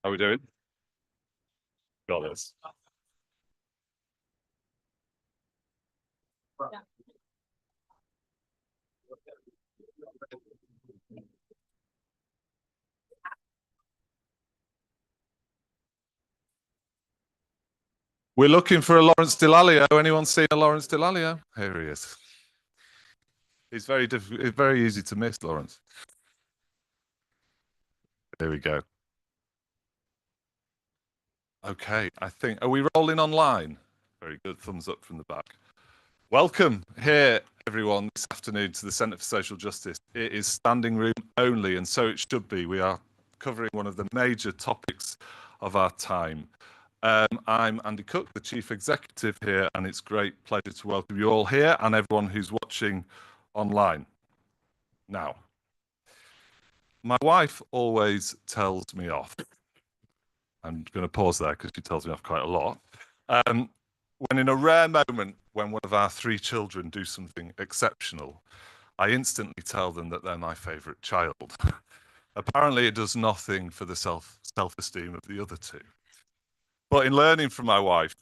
How are we doing? Got this. We're looking for a Lawrence Delalio. Anyone seen a Lawrence Delalio? Here he is. It's very easy to miss, Lawrence. There we go. Okay, are we rolling online? Very good. Thumbs up from the back. Welcome here, everyone, this afternoon to the Centre for Social Justice. It is standing room only, and so it should be. We are covering one of the major topics of our time. I'm Andy Cook, the Chief Executive here, and it's a great pleasure to welcome you all here and everyone who's watching online. Now, my wife always tells me off. I'm going to pause there because she tells me off quite a lot. When in a rare moment, when one of our three children do something exceptional, I instantly tell them that they're my favourite child. Apparently, it does nothing for the self-esteem of the other two. But in learning from my wife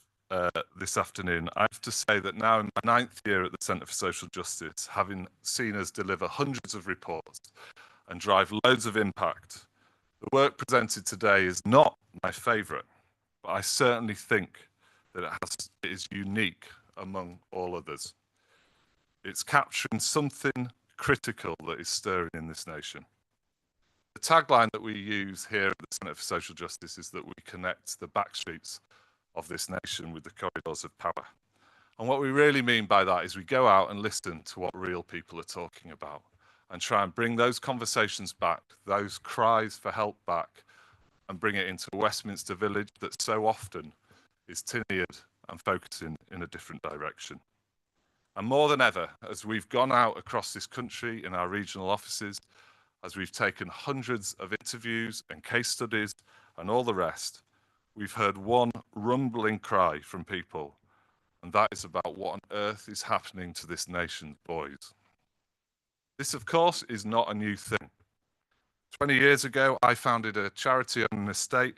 this afternoon, I have to say that now in my 9th year at the Centre for Social Justice, having seen us deliver hundreds of reports and drive loads of impact, the work presented today is not my favourite, but I certainly think that it is unique among all others. It's capturing something critical that is stirring in this nation. The tagline that we use here at the Centre for Social Justice is that we connect the backstreets of this nation with the corridors of power. And what we really mean by that is we go out and listen to what real people are talking about and try and bring those conversations back, those cries for help back, and bring it into a Westminster village that so often is tin-eared and focusing in a different direction. And more than ever, as we've gone out across this country in our regional offices, as we've taken hundreds of interviews and case studies and all the rest, we've heard one rumbling cry from people, and that is about what on earth is happening to this nation's boys. This, of course, is not a new thing. 20 years ago, I founded a charity on an estate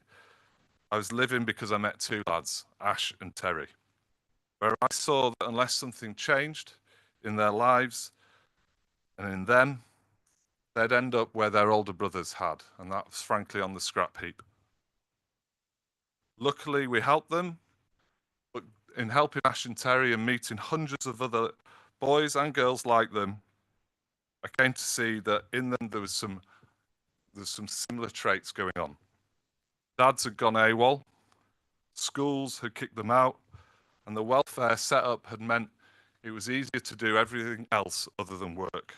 I was living because I met two lads, Ash and Terry, where I saw that unless something changed in their lives and in them, they'd end up where their older brothers had, and that was frankly on the scrap heap. Luckily, we helped them, but in helping Ash and Terry and meeting hundreds of other boys and girls like them, I came to see that in them there was some similar traits going on. Dads had gone AWOL, schools had kicked them out, and the welfare setup had meant it was easier to do everything else other than work.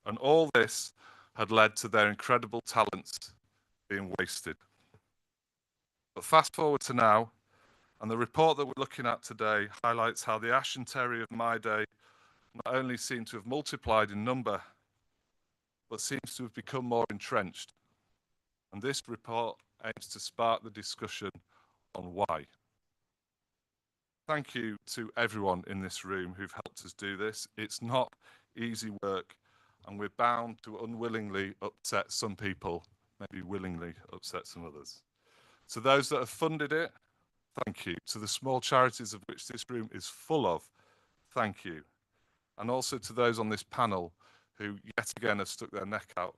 And all this had led to their incredible talents being wasted. But fast forward to now, and the report that we're looking at today highlights how the Ash and Terry of my day not only seem to have multiplied in number, but seems to have become more entrenched. And this report aims to spark the discussion on why. Thank you to everyone in this room who've helped us do this. It's not easy work, and we're bound to unwillingly upset some people, maybe willingly upset some others. To those that have funded it, thank you. To the small charities of which this room is full of, thank you. And also to those on this panel who yet again have stuck their neck out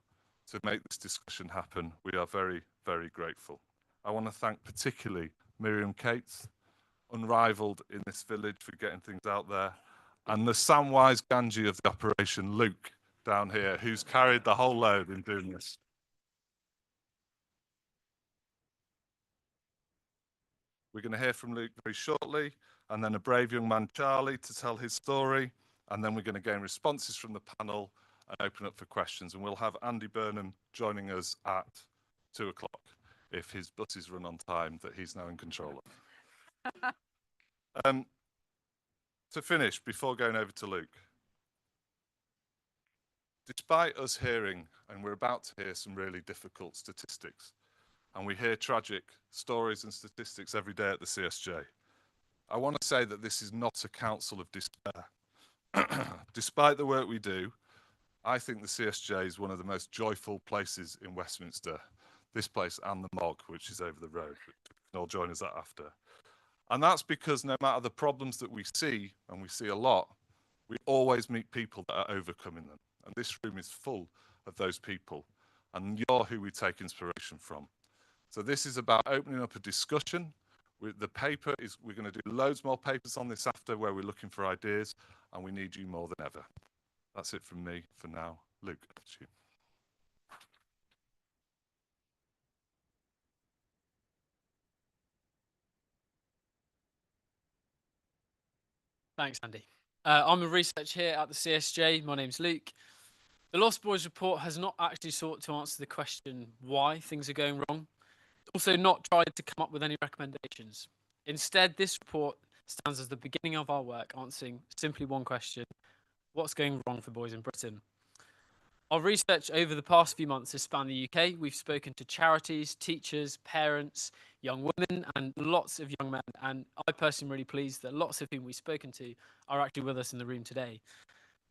to make this discussion happen. We are very, very grateful. I want to thank particularly Miriam Cates, unrivaled in this village for getting things out there, and the Samwise Ganji of the operation, Luke, down here, who's carried the whole load in doing this. We're going to hear from Luke very shortly, and then a brave young man, Charlie, to tell his story, and then we're going to gain responses from the panel and open up for questions. And we'll have Andy Burnham joining us at 2 o'clock if his buses run on time that he's now in control of. To finish, before going over to Luke, despite us hearing, and we're about to hear some really difficult statistics, and we hear tragic stories and statistics every day at the CSJ, I want to say that this is not a council of despair. Despite the work we do, I think the CSJ is one of the most joyful places in Westminster. this place and the Mog, which is over the road. You can all join us that after. And that's because no matter the problems that we see, and we see a lot, we always meet people that are overcoming them. And this room is full of those people. And you're who we take inspiration from. So this is about opening up a discussion. The paper is, we're going to do loads more papers on this after where we're looking for ideas, and we need you more than ever. That's it from me for now. Luke, up to you. Thanks, Andy. I'm a researcher here at the CSJ. My name's Luke. The Lost Boys report has not actually sought to answer the question why things are going wrong. It's also not tried to come up with any recommendations. Instead, this report stands as the beginning of our work answering simply one question: what's going wrong for boys in Britain? Our research over the past few months has spanned the UK. We've spoken to charities, teachers, parents, young women, and lots of young men. And I personally am really pleased that lots of whom we've spoken to are actually with us in the room today.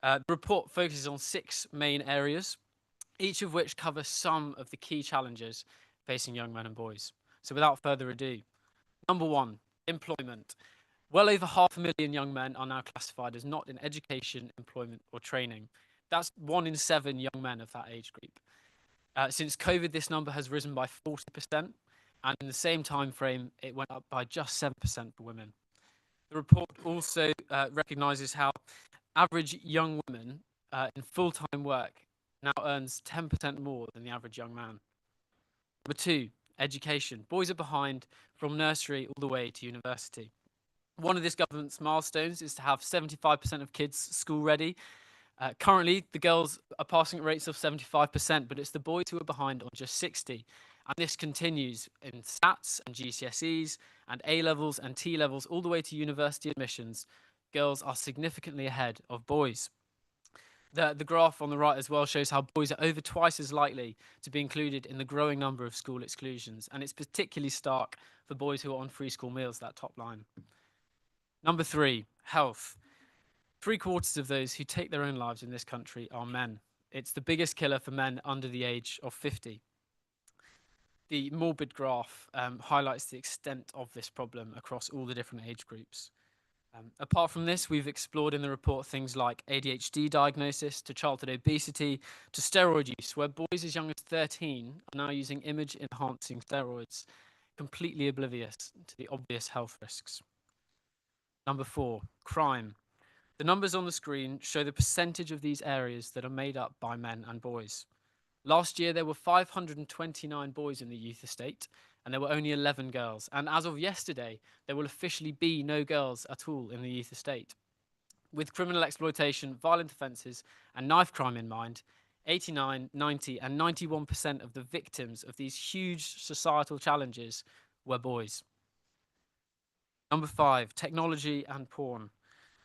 The report focuses on 6 main areas, each of which cover some of the key challenges facing young men and boys. So without further ado, number 1, employment. Well over 500,000 young men are now classified as not in education, employment, or training. That's 1 in 7 young men of that age group. Since COVID, this number has risen by 40%, and in the same time frame, it went up by just 7% for women. The report also recognises how average young woman in full-time work now earns 10% more than the average young man. Number 2, education. Boys are behind from nursery all the way to university. One of this government's milestones is to have 75% of kids school ready. Currently, the girls are passing at rates of 75%, but it's the boys who are behind on just 60. And this continues in SATs and GCSEs and A levels and T levels all the way to university admissions. Girls are significantly ahead of boys. The graph on the right as well shows how boys are over twice as likely to be included in the growing number of school exclusions. And it's particularly stark for boys who are on free school meals, that top line. Number 3, health. 3/4 of those who take their own lives in this country are men. It's the biggest killer for men under the age of 50. The morbid graph highlights the extent of this problem across all the different age groups. Apart from this, we've explored in the report things like ADHD diagnosis, to childhood obesity, to steroid use, where boys as young as 13 are now using image-enhancing steroids, completely oblivious to the obvious health risks. Number 4, crime. The numbers on the screen show the percentage of these areas that are made up by men and boys. Last year, there were 529 boys in the youth estate, and there were only 11 girls. And as of yesterday, there will officially be no girls at all in the youth estate. With criminal exploitation, violent offences, and knife crime in mind, 89, 90, and 91% of the victims of these huge societal challenges were boys. Number 5, technology and porn.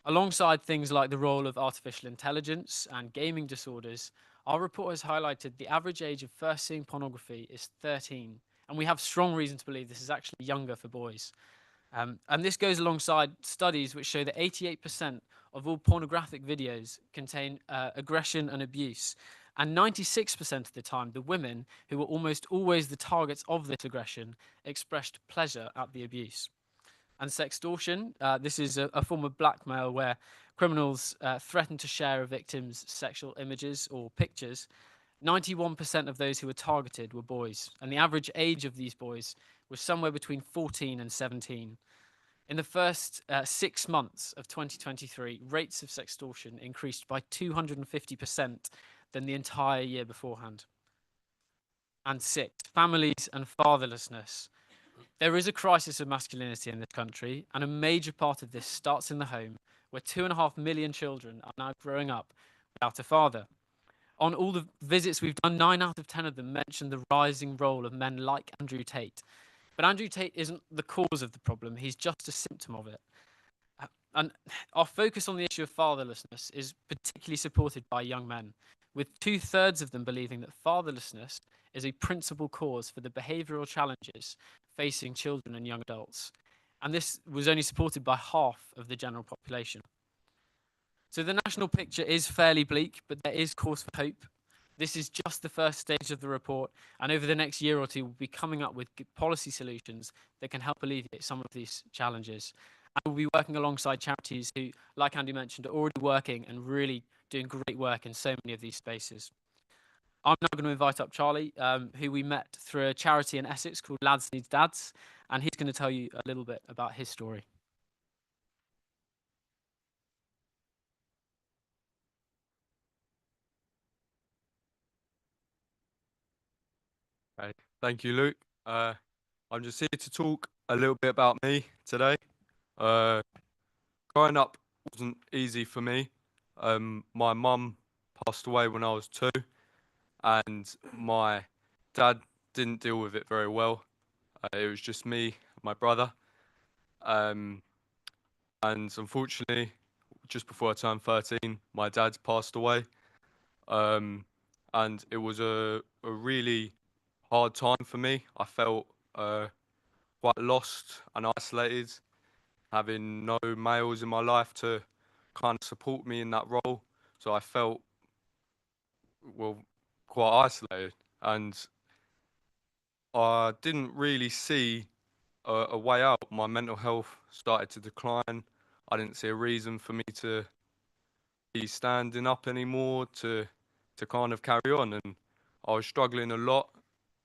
Alongside things like the role of artificial intelligence and gaming disorders, our report has highlighted the average age of first seeing pornography is 13, and we have strong reason to believe this is actually younger for boys. And this goes alongside studies which show that 88% of all pornographic videos contain aggression and abuse, and 96% of the time, the women, who were almost always the targets of this aggression, expressed pleasure at the abuse. And sextortion, this is a form of blackmail where criminals threaten to share a victim's sexual images or pictures. 91% of those who were targeted were boys, and the average age of these boys was somewhere between 14 and 17. In the first 6 months of 2023, rates of sextortion increased by 250% than the entire year beforehand. And 6, families and fatherlessness. There is a crisis of masculinity in this country, and a major part of this starts in the home, where 2.5 million children are now growing up without a father. On all the visits we've done, 9 out of 10 of them mention the rising role of men like Andrew Tate. But Andrew Tate isn't the cause of the problem, he's just a symptom of it. And our focus on the issue of fatherlessness is particularly supported by young men, with 2/3 of them believing that fatherlessness is a principal cause for the behavioural challenges facing children and young adults. And this was only supported by half of the general population. So the national picture is fairly bleak, but there is cause for hope. This is just the first stage of the report, and over the next year or two, we'll be coming up with policy solutions that can help alleviate some of these challenges. And we'll be working alongside charities who, like Andy mentioned, are already working and really doing great work in so many of these spaces. I'm now going to invite up Charlie, who we met through a charity in Essex called Lads Needs Dads, and he's going to tell you a little bit about his story. Okay. Thank you, Luke. I'm just here to talk a little bit about me today. Uh, Growing up wasn't easy for me. My mum passed away when I was 2, and my dad didn't deal with it very well. It was just me, and my brother. Um, and unfortunately, just before I turned 13, my dad passed away. Um, and it was a really hard time for me. I felt quite lost and isolated, having no males in my life to kind of support me in that role. So I felt, well, quite isolated, and I didn't really see a way out. My mental health started to decline. I didn't see a reason for me to be standing up anymore to kind of carry on, and I was struggling a lot.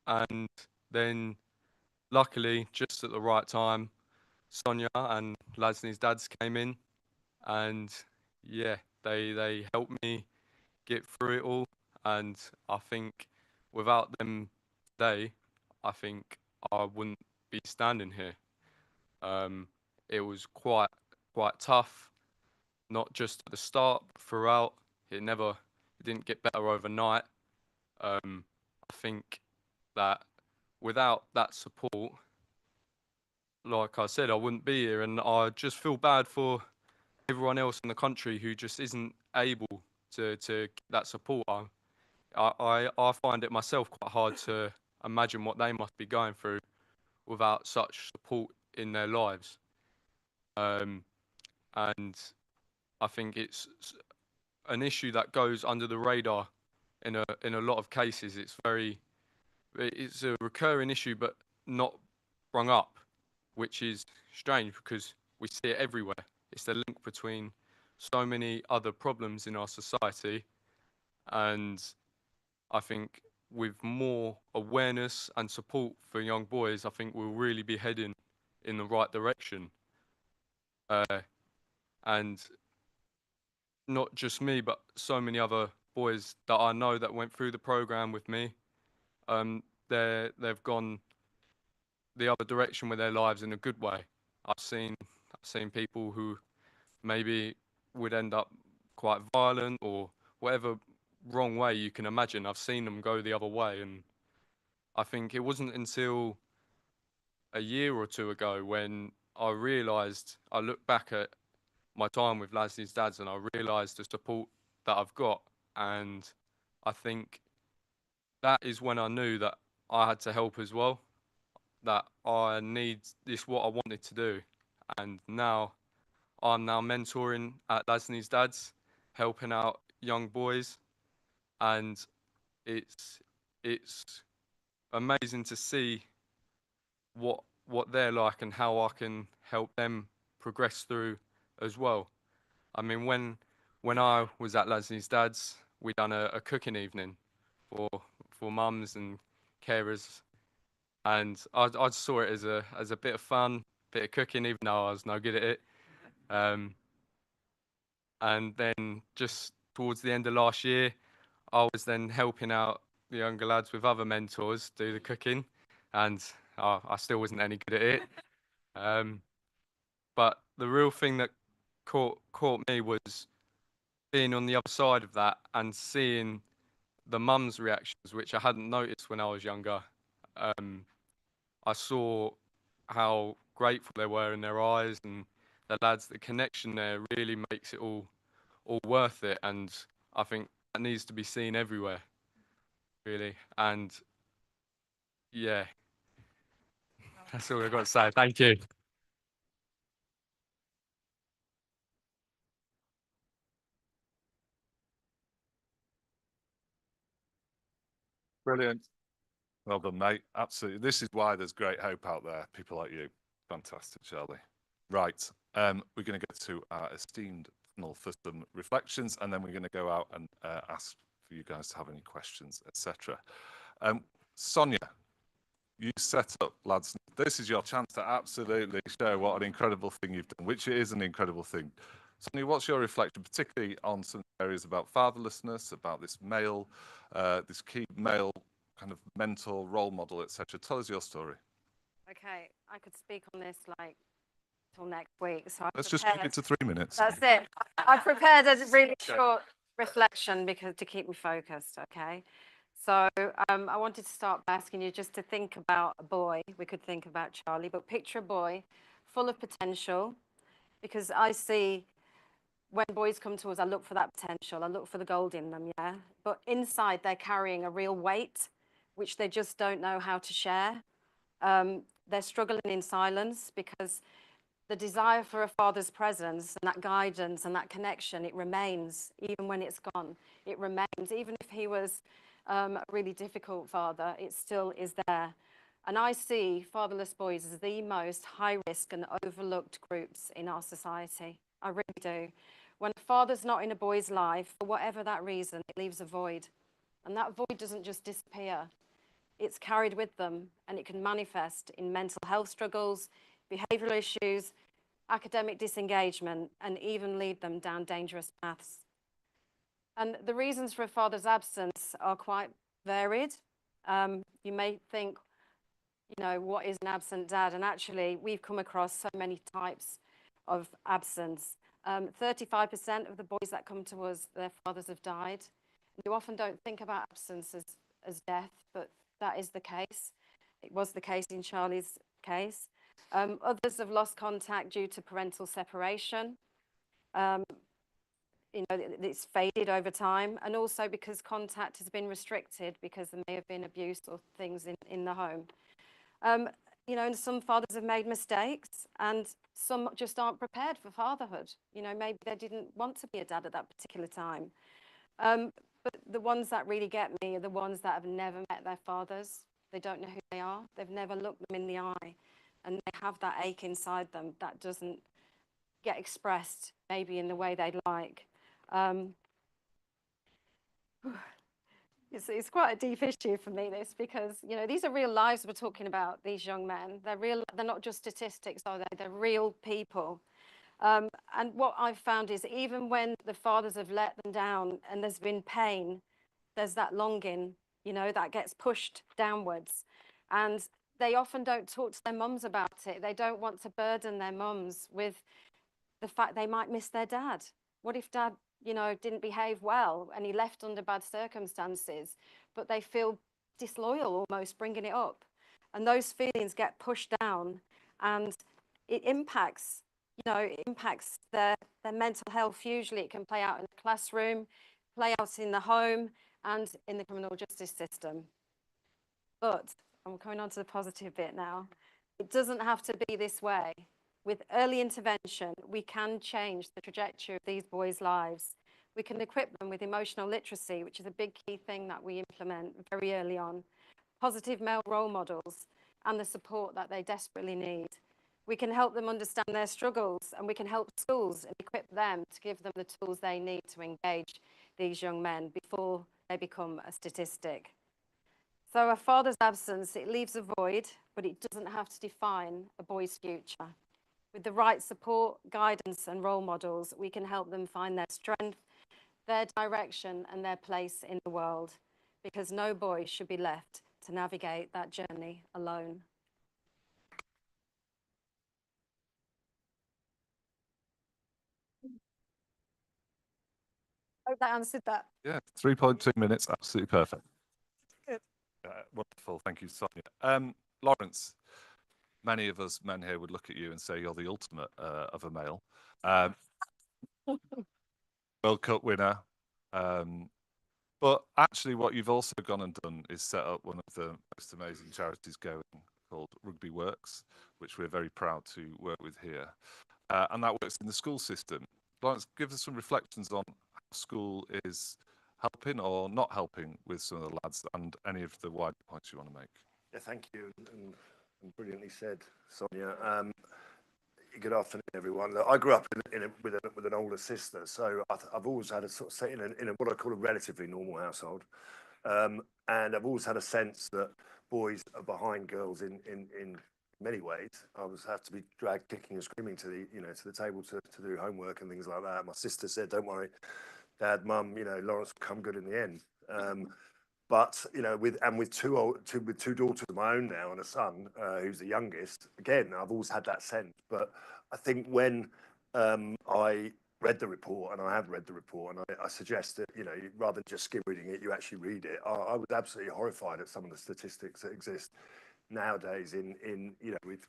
And then, luckily, just at the right time, Sonia and Lasney's dads came in, and yeah, they helped me get through it all. And I think without them today, I think I wouldn't be standing here. Um, it was quite tough, not just at the start, but throughout. It didn't get better overnight. I think that without that support, like I said, I wouldn't be here, and I just feel bad for everyone else in the country who just isn't able to get that support. I find it myself quite hard to imagine what they must be going through without such support in their lives. Um, and I think it's an issue that goes under the radar in a lot of cases. It's a recurring issue, but not brung up, which is strange because we see it everywhere. It's the link between so many other problems in our society, and I think with more awareness and support for young boys, I think we'll really be heading in the right direction. Uh, and not just me, but so many other boys that I know that went through the program with me. They've gone the other direction with their lives in a good way. I've seen people who maybe would end up quite violent or whatever wrong way you can imagine. I've seen them go the other way, and I think it wasn't until a year or two ago when I looked back at my time with Lasley's dads and I realised the support that I've got, and I think that is when I knew that I had to help as well, that I need this what I wanted to do, and now I'm now mentoring at Lasley's dads, helping out young boys, and it's it's amazing to see what they're like and how I can help them progress through as well. I mean, when I was at Lasley's dad's, we done a cooking evening for for mums and carers, and I saw it as a bit of fun, bit of cooking, even though I was no good at it. Um, and then just towards the end of last year, I was then helping out the younger lads with other mentors do the cooking, and I still wasn't any good at it. Um, but the real thing that caught me was being on the other side of that and seeing the mums' reactions, which I hadn't noticed when I was younger. Um, I saw how grateful they were in their eyes, and the lads, the connection there really makes it all worth it. And I think that needs to be seen everywhere, really. And yeah, that's all I've got to say. Thank you. Brilliant. Well done, mate. Absolutely. This is why there's great hope out there. People like you. Fantastic, Charlie. Right. We're going to go to our esteemed panel for some reflections, and then we're going to go out and ask for you guys to have any questions, etc. Sonia, you set up Lads. This is your chance to absolutely show what an incredible thing you've done, which is an incredible thing. Sonia, what's your reflection, particularly on some areas about fatherlessness, about this male, this key male kind of mentor, role model, etc.? Tell us your story. Okay, I could speak on this like till next week. So Let's just keep it to 3 minutes. That's it. I prepared a really short reflection because to keep me focused. Okay. So I wanted to start by asking you just to think about a boy. We could think about Charlie, but picture a boy full of potential, because I see when boys come to us, I look for that potential. I look for the gold in them, yeah. But inside, they're carrying a real weight, which they just don't know how to share. They're struggling in silence because the desire for a father's presence and that guidance and that connection, it remains even when it's gone. It remains, even if he was a really difficult father, it still is there. And I see fatherless boys as the most high risk and overlooked groups in our society. I really do. When a father's not in a boy's life, for whatever that reason, it leaves a void. And that void doesn't just disappear. It's carried with them, and it can manifest in mental health struggles, behavioral issues, academic disengagement, and even lead them down dangerous paths. And the reasons for a father's absence are quite varied. You may think, you know, what is an absent dad? And actually, we've come across so many types of absence. 35% of the boys that come to us, their fathers have died. You often don't think about absence as death, but that is the case. It was the case in Charlie's case. Others have lost contact due to parental separation. You know, it's faded over time, and also because contact has been restricted because there may have been abuse or things in the home. You know, and some fathers have made mistakes, and some just aren't prepared for fatherhood. You know, maybe they didn't want to be a dad at that particular time. But the ones that really get me are the ones that have never met their fathers. They don't know who they are. They've never looked them in the eye. And they have that ache inside them that doesn't get expressed maybe in the way they'd like. It's quite a deep issue for me, this, because, you know, these are real lives we're talking about, these young men. They're not just statistics, are they? They're real people. And what I've found is even when the fathers have let them down and there's been pain, there's that longing, you know, that gets pushed downwards. And they often don't talk to their mums about it. They don't want to burden their mums with the fact they might miss their dad. What if dad, you know, didn't behave well and he left under bad circumstances, but they feel disloyal almost bringing it up. And those feelings get pushed down, and it impacts, you know, it impacts their mental health. Usually it can play out in the classroom, play out in the home, and in the criminal justice system. But I'm coming on to the positive bit now. It doesn't have to be this way. With early intervention, we can change the trajectory of these boys' lives. We can equip them with emotional literacy, which is a big key thing that we implement very early on, positive male role models, and the support that they desperately need. We can help them understand their struggles, and we can help schools and equip them to give them the tools they need to engage these young men before they become a statistic. So a father's absence, it leaves a void, but it doesn't have to define a boy's future. With the right support, guidance, and role models, we can help them find their strength, their direction, and their place in the world, because no boy should be left to navigate that journey alone. Hope that answered that. Yeah, 3.2 minutes, absolutely perfect. Good. Wonderful, thank you, Sonia. Lawrence, many of us men here would look at you and say you're the ultimate of a male. World Cup winner. But actually what you've also gone and done is set up one of the most amazing charities going, called Rugby Works, which we're very proud to work with here. And that works in the school system. Lawrence, give us some reflections on how school is helping or not helping with some of the lads, and any of the wider points you want to make. Yeah, thank you, and brilliantly said, Sonia. Good afternoon, everyone. Look, I grew up with an older sister, so I've always had a sort of set in a what I call a relatively normal household, and I've always had a sense that boys are behind girls in many ways. I was have to be dragged kicking and screaming to the table to do homework and things like that. My sister said, "Don't worry, Dad, Mum, Lawrence will come good in the end." But with two daughters of my own now and a son who's the youngest, again I've always had that sense. But I think when I read the report, and I have read the report, and I suggest that rather than just skim reading it, you actually read it. I was absolutely horrified at some of the statistics that exist nowadays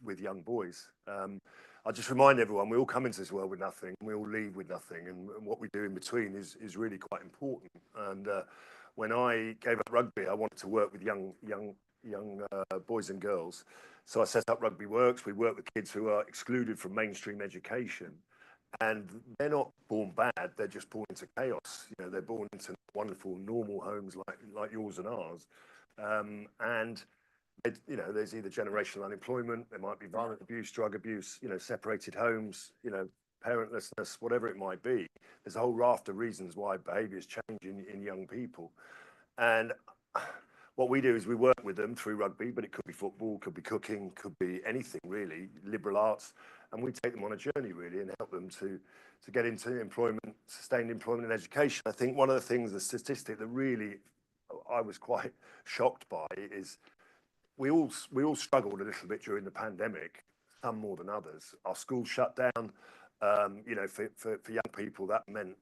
with young boys. I just remind everyone, we all come into this world with nothing, and we all leave with nothing, and what we do in between is really quite important. And when I gave up rugby, I wanted to work with young boys and girls. So I set up Rugby Works. We work with kids who are excluded from mainstream education. And they're not born bad, they're just born into chaos. They're born into wonderful, normal homes like yours and ours. And there's either generational unemployment, there might be violent abuse, drug abuse, separated homes, parentlessness, whatever it might be. There's a whole raft of reasons why behaviours change in young people. And what we do is we work with them through rugby, but it could be football, could be cooking, could be anything really, liberal arts. And we take them on a journey really and help them to get into employment, sustained employment and education. I think one of the things, the statistic that really I was quite shocked by is we all struggled a little bit during the pandemic, some more than others. Our schools shut down. For young people, that meant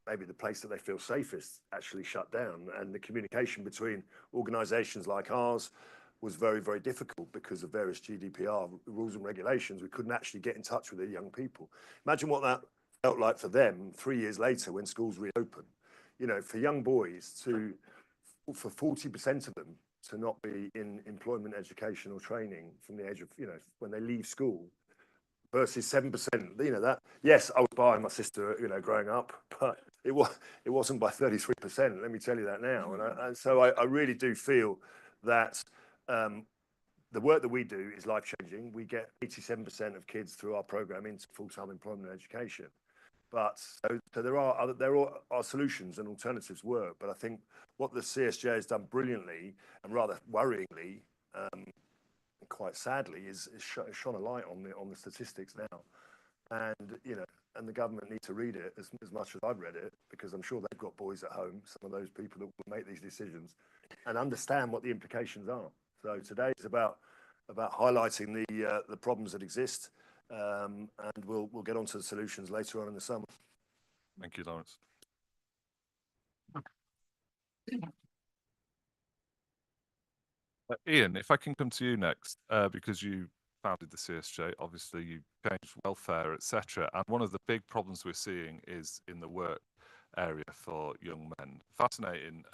maybe the place that they feel safest actually shut down, and the communication between organisations like ours was very, very difficult because of various GDPR rules and regulations. We couldn't actually get in touch with the young people. Imagine what that felt like for them 3 years later when schools reopened. For young boys for 40% of them to not be in employment, education or training from the age of, when they leave school, versus 7%, that, yes, I was behind my sister, growing up, but it wasn't by 33%, let me tell you that now. And so I really do feel that the work that we do is life-changing. We get 87% of kids through our program into full-time employment and education. But so there are solutions and alternatives work, but I think what the CSJ has done brilliantly and rather worryingly, quite sadly, is shone a light on the statistics now, and and the government need to read it as much as I've read it, because I'm sure they've got boys at home, some of those people that will make these decisions, and understand what the implications are. So today is about highlighting the problems that exist, and we'll get onto the solutions later on in the summer. Thank you, Lawrence. Ian, if I can come to you next, because you founded the CSJ, obviously you changed welfare, etc. And one of the big problems we're seeing is in the work area for young men. Fascinating.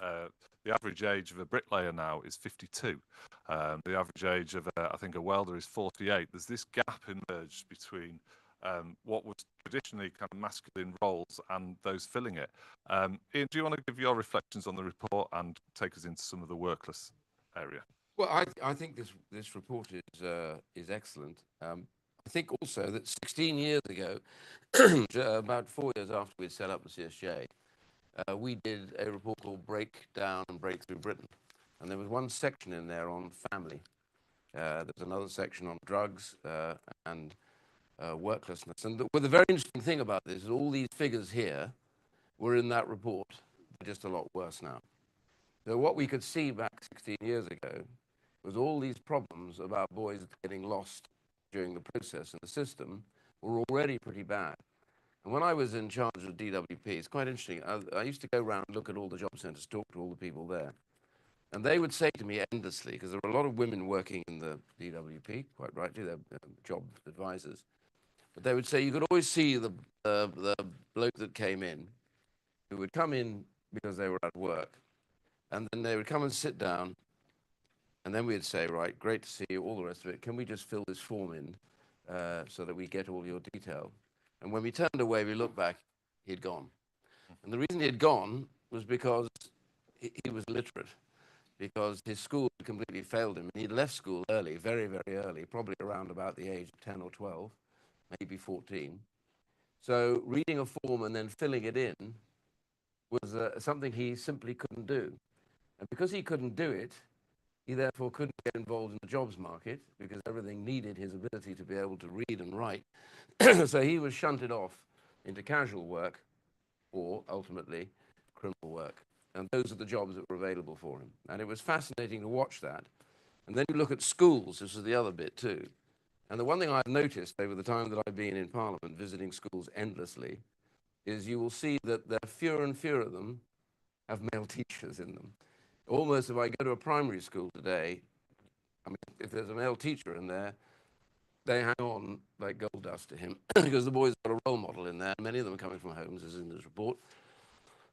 The average age of a bricklayer now is 52. The average age of, I think, a welder is 48. There's this gap emerged between what was traditionally kind of masculine roles and those filling it. Ian, do you want to give your reflections on the report and take us into some of the workless area? Well, I think this report is excellent. I think also that 16 years ago, about 4 years after we'd set up the CSJ, we did a report called Breakdown and Breakthrough Britain. And there was one section in there on family. There's another section on drugs and worklessness. And the very interesting thing about this is all these figures here were in that report. They're just a lot worse now. So what we could see back 16 years ago was all these problems about boys getting lost during the process in the system were already pretty bad. And when I was in charge of DWP, it's quite interesting. I used to go around and look at all the job centres, talk to all the people there. And they would say to me endlessly, because there were a lot of women working in the DWP, quite rightly, they're job advisors. But they would say you could always see the bloke that came in, who would come in because they were at work. And then they would come and sit down. And then we'd say, right, great to see you, all the rest of it. Can we just fill this form in so that we get all your detail? And when we turned away, we looked back, he'd gone. And the reason he had gone was because he was literate, because his school completely failed him. And he'd left school early, very, very early, probably around about the age of 10 or 12, maybe 14. So reading a form and then filling it in was something he simply couldn't do. And because he couldn't do it, he therefore couldn't get involved in the jobs market, because everything needed his ability to be able to read and write. So he was shunted off into casual work, or ultimately criminal work. And those are the jobs that were available for him. And it was fascinating to watch that. And then you look at schools, this is the other bit too. And the one thing I've noticed over the time that I've been in Parliament, visiting schools endlessly, is you will see that there are fewer and fewer of them have male teachers in them. Almost, if I go to a primary school today, I mean, if there's a male teacher in there, they hang on like gold dust to him because the boys got a role model in there. Many of them are coming from homes, as in this report,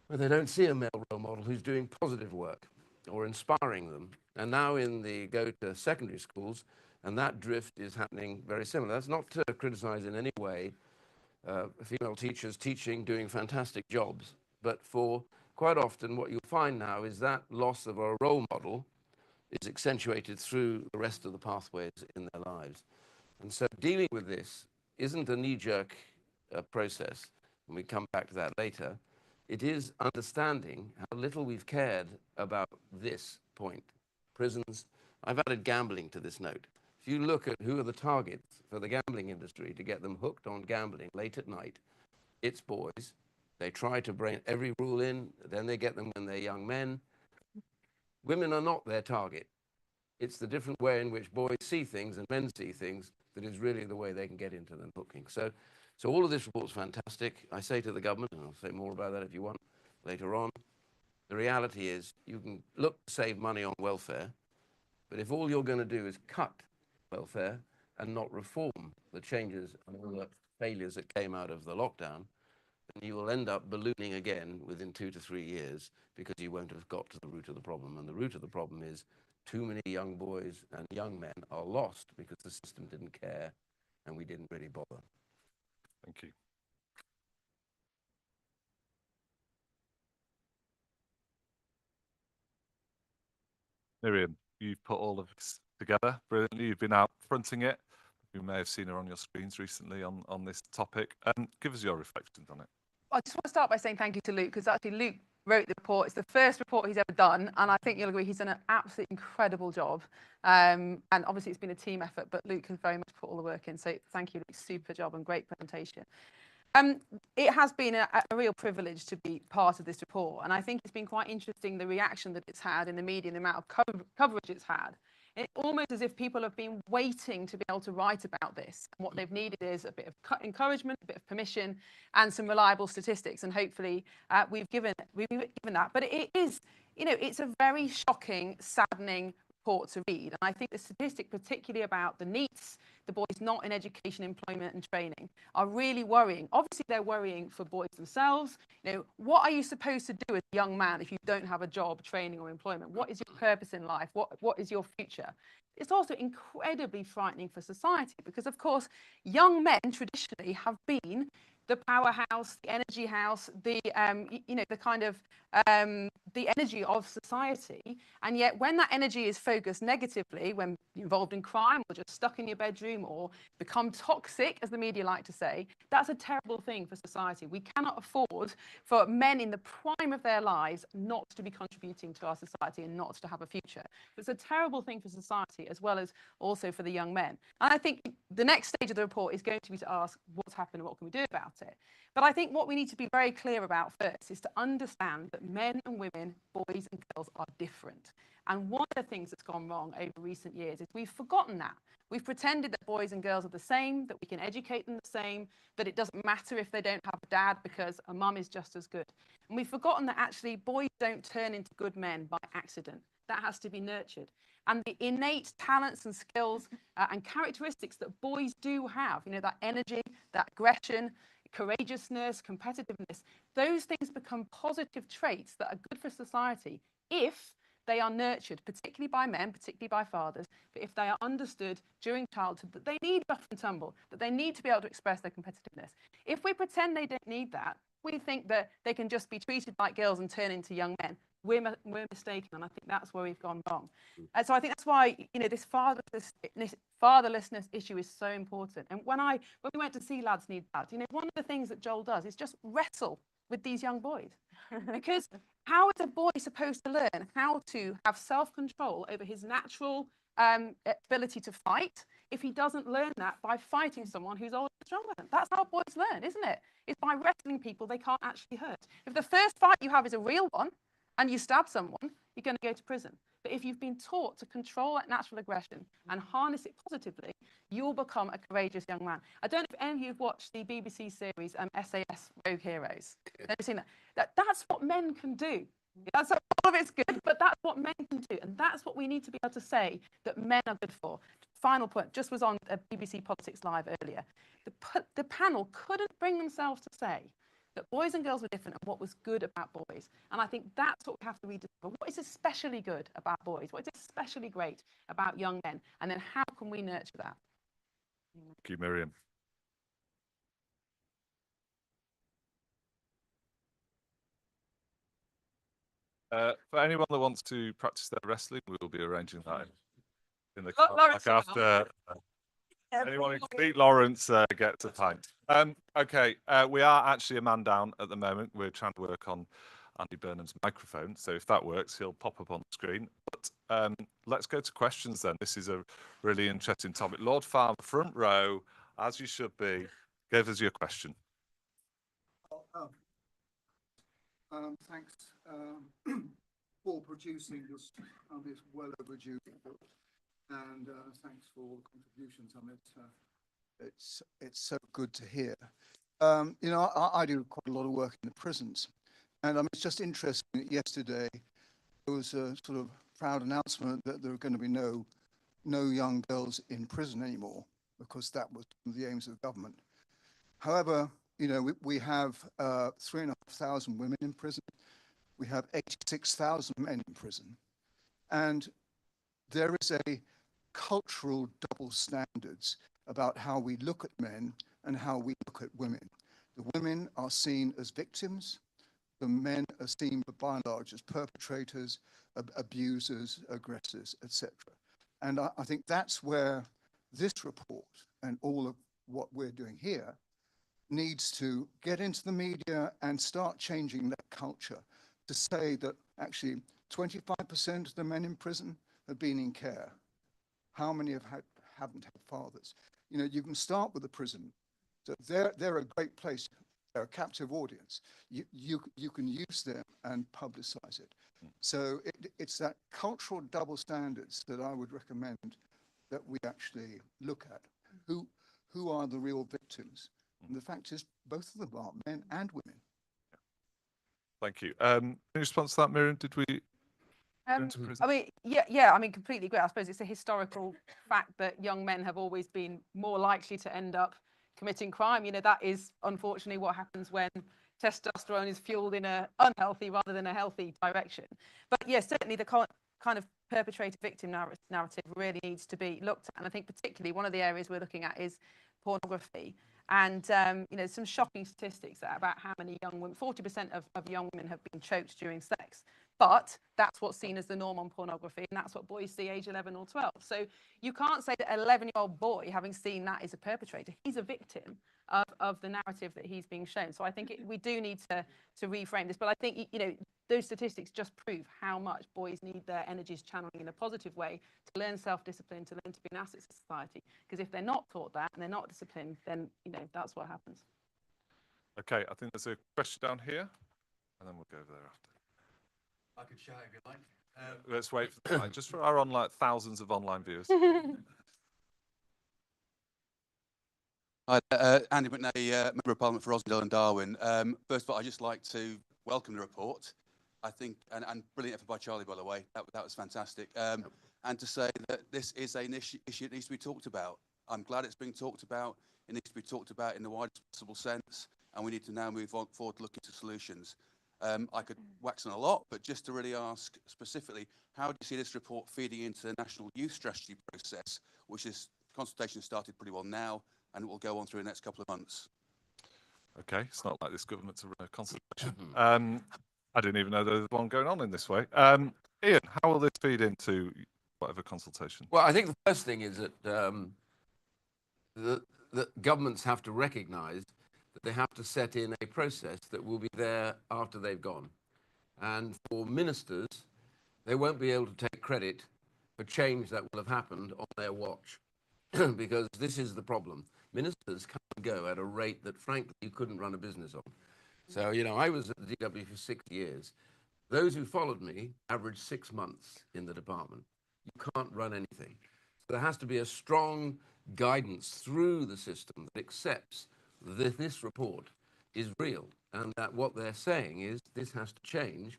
where they don't see a male role model who's doing positive work or inspiring them. And now go to secondary schools, and that drift is happening very similar. That's not to criticize in any way female teachers teaching, doing fantastic jobs. But for quite often, what you'll find now is that loss of a role model is accentuated through the rest of the pathways in their lives. And so dealing with this isn't a knee-jerk process, and we come back to that later. It is understanding how little we've cared about this point. Prisons. I've added gambling to this note. If you look at who are the targets for the gambling industry to get them hooked on gambling late at night, it's boys. They try to bring every rule in, then they get them when they're young men. Women are not their target. It's the different way in which boys see things and men see things that is really the way they can get into them hooking. So all of this report's fantastic. I say to the government, and I'll say more about that if you want later on, the reality is you can look to save money on welfare, but if all you're going to do is cut welfare and not reform the changes and all the failures that came out of the lockdown, then you will end up ballooning again within 2 to 3 years, because you won't have got to the root of the problem. And the root of the problem is too many young boys and young men are lost because the system didn't care and we didn't really bother. Thank you. Miriam, you've put all of this together brilliantly. You've been out fronting it. You may have seen her on your screens recently on this topic. Give us your reflections on it. I just want to start by saying thank you to Luke, because actually Luke wrote the report. It's the first report he's ever done, and I think you'll agree he's done an absolutely incredible job. And obviously it's been a team effort, but Luke has very much put all the work in. So thank you, Luke. Super job and great presentation. It has been a real privilege to be part of this report, and I think it's been quite interesting, the reaction that it's had in the media and the amount of coverage it's had. It's almost as if people have been waiting to be able to write about this. And what they've needed is a bit of encouragement, a bit of permission, and some reliable statistics. And hopefully we've given that. But it is, it's a very shocking, saddening report to read. And I think the statistic, particularly about the NEETs, the boys not in education, employment and training, are really worrying. Obviously, they're worrying for boys themselves. What are you supposed to do as a young man if you don't have a job, training or employment? What is your purpose in life? What is your future? It's also incredibly frightening for society because, of course, young men traditionally have been the powerhouse, the energy house, the kind of the energy of society. And yet when that energy is focused negatively, when you're involved in crime or just stuck in your bedroom or become toxic, as the media like to say, that's a terrible thing for society. We cannot afford for men in the prime of their lives not to be contributing to our society and not to have a future. It's a terrible thing for society as well as also for the young men. And I think the next stage of the report is going to be to ask what's happened and what can we do about it. But I think what we need to be very clear about first is to understand that men and women, boys and girls are different. And one of the things that's gone wrong over recent years is we've forgotten that. We've pretended that boys and girls are the same, that we can educate them the same, that it doesn't matter if they don't have a dad because a mum is just as good. And we've forgotten that actually boys don't turn into good men by accident. That has to be nurtured. And the innate talents and skills and characteristics that boys do have, that energy, that aggression, courageousness, competitiveness, those things become positive traits that are good for society if they are nurtured, particularly by men, particularly by fathers, but if they are understood during childhood that they need rough and tumble, that they need to be able to express their competitiveness. If we pretend they don't need that, we think that they can just be treated like girls and turn into young men, we're mistaken, and I think that's where we've gone wrong. So I think that's why, you know, this fatherlessness issue is so important. And when we went to see Lads Need Dads, you know, one of the things that Joel does is just wrestle with these young boys. Because how is a boy supposed to learn how to have self-control over his natural ability to fight if he doesn't learn that by fighting someone who's older and stronger? That's how boys learn, isn't it? It's by wrestling people they can't actually hurt. If the first fight you have is a real one and you stab someone, you're going to go to prison. But if you've been taught to control that natural aggression and harness it positively, you'll become a courageous young man. I don't know if any of you have watched the BBC series SAS Rogue Heroes. Have you seen that? That's what men can do. That's all of it's good, but that's what men can do. And that's what we need to be able to say that men are good for. Final point, just was on BBC Politics Live earlier. The panel couldn't bring themselves to say that boys and girls were different and what was good about boys. And I think that's what we have to rediscover. What is especially good about boys? What is especially great about young men? And then how can we nurture that? Thank you, Miriam. For anyone that wants to practice their wrestling, we will be arranging that in the car Lawrence, after. Anyone who can beat Lawrence gets a pint. Okay, we are actually a man down at the moment. We're trying to work on Andy Burnham's microphone, so if that works, he'll pop up on the screen. But let's go to questions then. This is a really interesting topic. Lord Farmer, front row, as you should be, give us your question. Thanks for producing this well overdue book, and thanks for all the contributions on it. It's so good to hear. You know, I do quite a lot of work in the prisons, and it's just interesting that yesterday there was a sort of proud announcement that there are going to be no young girls in prison anymore, because that was one of the aims of the government. However, you know, we have 3,500 women in prison. We have 86,000 men in prison. And there is a cultural double standards about how we look at men and how we look at women. The women are seen as victims. The men are seen by and large as perpetrators, abusers, aggressors, etc. And I think that's where this report and all of what we're doing here needs to get into the media and start changing that culture to say that actually 25% of the men in prison have been in care. How many haven't had fathers? You know, you can start with the prison. So they're a great place. They're a captive audience. You can use them and publicize it. So it's that cultural double standards that I would recommend that we actually look at. Who are the real victims? And the fact is, both of them are men and women. Thank you. Any response to that, Miriam? Did we go into prison? I mean, yeah, I mean, completely agree. I suppose it's a historical fact that young men have always been more likely to end up committing crime. You know, that is unfortunately what happens when testosterone is fueled in an unhealthy rather than a healthy direction. But yeah, certainly the kind of perpetrator-victim narrative really needs to be looked at. And I think particularly one of the areas we're looking at is pornography. And, you know, some shocking statistics about how many young women, 40% of young women have been choked during sex. But that's what's seen as the norm on pornography, and that's what boys see age 11 or 12. So you can't say that an 11-year-old boy, having seen that, is a perpetrator. He's a victim of the narrative that he's being shown. So I think we do need to reframe this. But I think, you know, those statistics just prove how much boys need their energies channeling in a positive way to learn self-discipline, to learn to be an asset to society. Because if they're not taught that and they're not disciplined, then, you know, that's what happens. Okay, I think there's a question down here, and then we'll go over there after. I could shout if you like. Let's wait for the mic, just for our online thousands of online viewers. Hi, Andy McNay, Member of Parliament for Rosendale and Darwin. First of all, I'd just like to welcome the report. I think, and brilliant effort by Charlie, by the way. That was fantastic. And to say that this is an issue that needs to be talked about. I'm glad it's being talked about. It needs to be talked about in the widest possible sense, and we need to now move on forward looking to solutions. I could wax on a lot, but just to really ask specifically, how do you see this report feeding into the National Youth Strategy process, which is consultation started pretty well now, and it will go on through the next couple of months? Okay, it's not like this government's a consultation. I didn't even know there was one going on in this way. Ian, how will this feed into whatever consultation? Well, I think the first thing is that the governments have to recognise that they have to set in a process that will be there after they've gone. And for ministers, they won't be able to take credit for change that will have happened on their watch. Because this is the problem. Ministers come and go at a rate that, frankly, you couldn't run a business on. So, you know, I was at the DW for 6 years. Those who followed me averaged 6 months in the department. You can't run anything. So there has to be a strong guidance through the system that accepts that this report is real and that what they're saying is this has to change.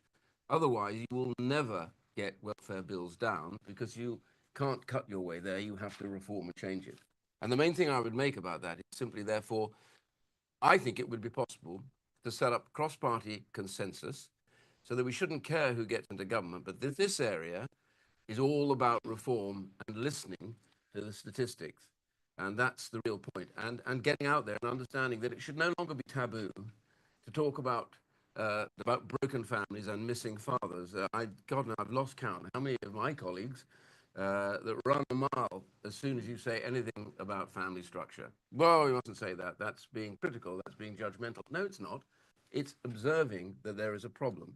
Otherwise, you will never get welfare bills down because you can't cut your way there. You have to reform and change it. And the main thing I would make about that is simply, therefore, I think it would be possible to set up cross-party consensus so that we shouldn't care who gets into government, but this area is all about reform and listening to the statistics. And that's the real point. And getting out there and understanding that it should no longer be taboo to talk about broken families and missing fathers. God, I've lost count how many of my colleagues that run a mile as soon as you say anything about family structure. Well, we mustn't say that. That's being critical. That's being judgmental. No, it's not. It's observing that there is a problem.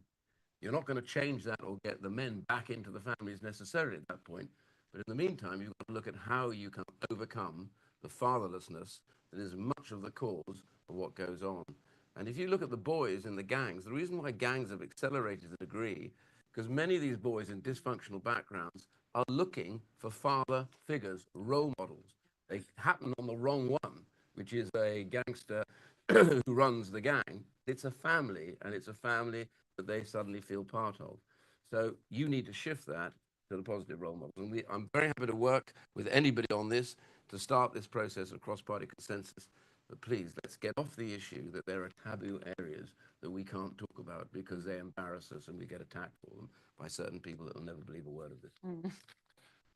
You're not going to change that or get the men back into the families necessarily at that point. But in the meantime, you've got to look at how you can overcome the fatherlessness that is much of the cause of what goes on. And if you look at the boys in the gangs, the reason why gangs have accelerated to the degree, because many of these boys in dysfunctional backgrounds are looking for father figures, role models. They happen on the wrong one, which is a gangster who runs the gang. It's a family, and it's a family that they suddenly feel part of. So you need to shift that to the positive role models. And I'm very happy to work with anybody on this to start this process of cross-party consensus. But please, let's get off the issue that there are taboo areas that we can't talk about because they embarrass us and we get attacked for them by certain people that will never believe a word of this.